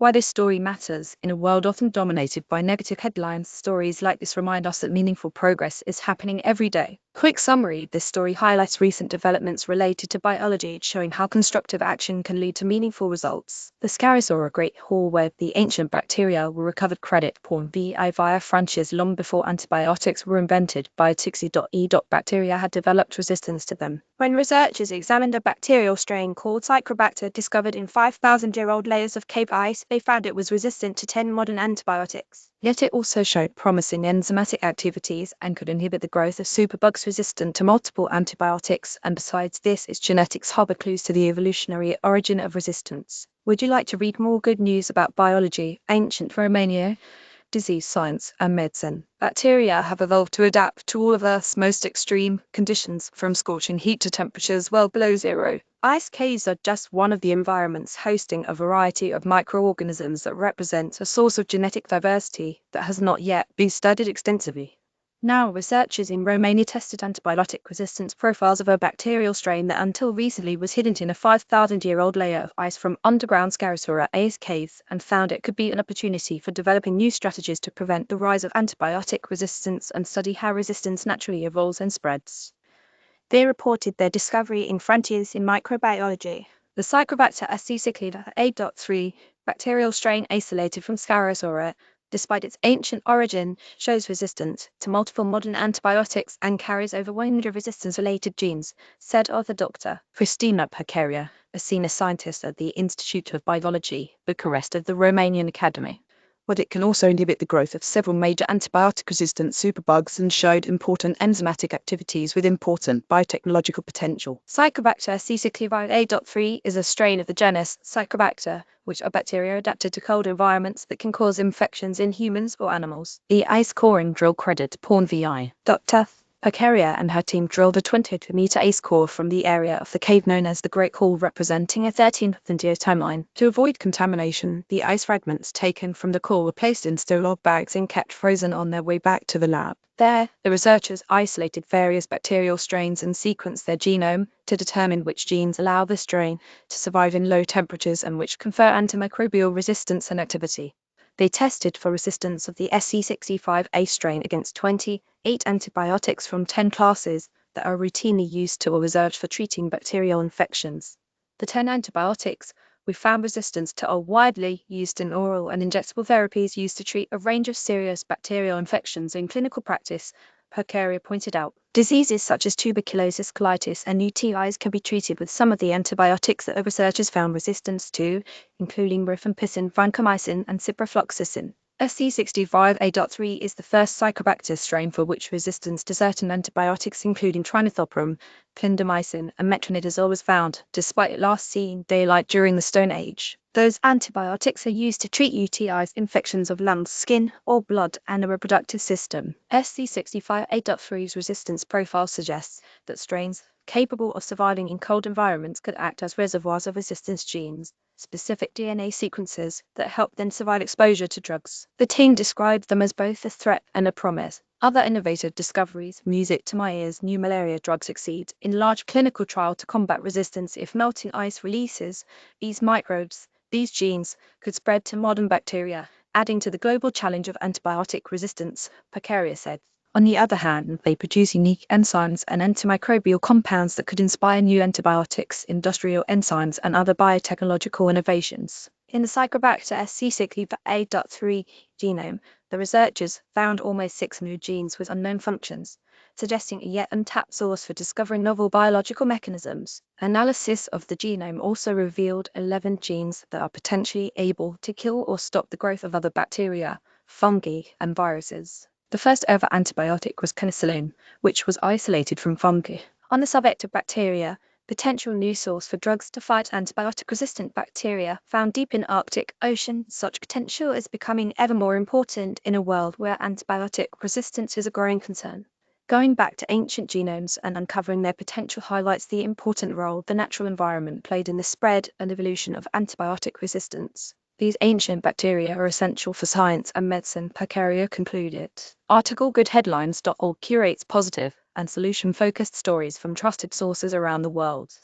Why this story matters. In a world often dominated by negative headlines, stories like this remind us that meaningful progress is happening every day. Quick summary: this story highlights recent developments related to biology, showing how constructive action can lead to meaningful results. The Scarisoara Great Hall, where the ancient bacteria were recovered, credit Paun V.I. via Frances. Long before antibiotics were invented, biotics. Bacteria had developed resistance to them. When researchers examined a bacterial strain called Scarisoara discovered in 5,000-year-old layers of cave ice, they found it was resistant to 10 modern antibiotics. Yet it also showed promising enzymatic activities and could inhibit the growth of superbugs resistant to multiple antibiotics, and besides this, its genetics harbor clues to the evolutionary origin of resistance. Would you like to read more good news about biology, ancient Romania, disease science, and medicine? Bacteria have evolved to adapt to all of Earth's most extreme conditions, from scorching heat to temperatures well below zero. Ice caves are just one of the environments hosting a variety of microorganisms that represent a source of genetic diversity that has not yet been studied extensively. Now, researchers in Romania tested antibiotic resistance profiles of a bacterial strain that until recently was hidden in a 5,000-year-old layer of ice from underground Scarisoara caves, and found it could be an opportunity for developing new strategies to prevent the rise of antibiotic resistance and study how resistance naturally evolves and spreads. They reported their discovery in Frontiers in Microbiology. The Scarisoara A.3 bacterial strain isolated from Scarisoara, despite its ancient origin, shows resistance to multiple modern antibiotics and carries over 100 resistance-related genes, said author Dr. Cristina Pacaria, a senior scientist at the Institute of Biology, Bucharest of the Romanian Academy. But it can also inhibit the growth of several major antibiotic-resistant superbugs and showed important enzymatic activities with important biotechnological potential. Scarisoara A.3 is a strain of the genus Scirocobacter, which are bacteria adapted to cold environments that can cause infections in humans or animals. The ice coring drill, credit Paun V.I. Dr. Pacaria and her team drilled a 22-meter ice core from the area of the cave known as the Great Hall, representing a 13th-year timeline. To avoid contamination, the ice fragments taken from the core were placed in Ziploc bags and kept frozen on their way back to the lab. There, the researchers isolated various bacterial strains and sequenced their genome to determine which genes allow the strain to survive in low temperatures and which confer antimicrobial resistance and activity. They tested for resistance of the SC65A strain against 28 antibiotics from 10 classes that are routinely used to or reserved for treating bacterial infections. The 10 antibiotics we found resistance to are widely used in oral and injectable therapies used to treat a range of serious bacterial infections in clinical practice, Pacaria pointed out. Diseases such as tuberculosis, colitis, and UTIs can be treated with some of the antibiotics that the researchers found resistance to, including rifampicin, vancomycin, and ciprofloxacin. SC65A.3 is the first Scirocobacter strain for which resistance to certain antibiotics, including trimethoprim, clindamycin, and metronidazole, was found, despite it last seeing daylight during the Stone Age. Those antibiotics are used to treat UTIs, infections of lungs, skin, or blood, and the reproductive system. SC65A.3's resistance profile suggests that strains capable of surviving in cold environments could act as reservoirs of resistance genes, specific DNA sequences that help them survive exposure to drugs. The team described them as both a threat and a promise. Other innovative discoveries: music to my ears, new malaria drug succeeds in large clinical trial to combat resistance if melting ice releases these microbes. These genes could spread to modern bacteria, adding to the global challenge of antibiotic resistance, Pacaria said. On the other hand, they produce unique enzymes and antimicrobial compounds that could inspire new antibiotics, industrial enzymes, and other biotechnological innovations. In the Scirocobacter SC65A.3 genome, the researchers found almost 600 genes with unknown functions, suggesting a yet untapped source for discovering novel biological mechanisms. Analysis of the genome also revealed 11 genes that are potentially able to kill or stop the growth of other bacteria, fungi, and viruses. The first ever antibiotic was penicillin, which was isolated from fungi. On the subject of bacteria, potential new source for drugs to fight antibiotic-resistant bacteria found deep in Arctic Ocean. Such potential is becoming ever more important in a world where antibiotic resistance is a growing concern. Going back to ancient genomes and uncovering their potential highlights the important role the natural environment played in the spread and evolution of antibiotic resistance. These ancient bacteria are essential for science and medicine, Pacaria concluded. Article GoodHeadlines.org curates positive and solution-focused stories from trusted sources around the world.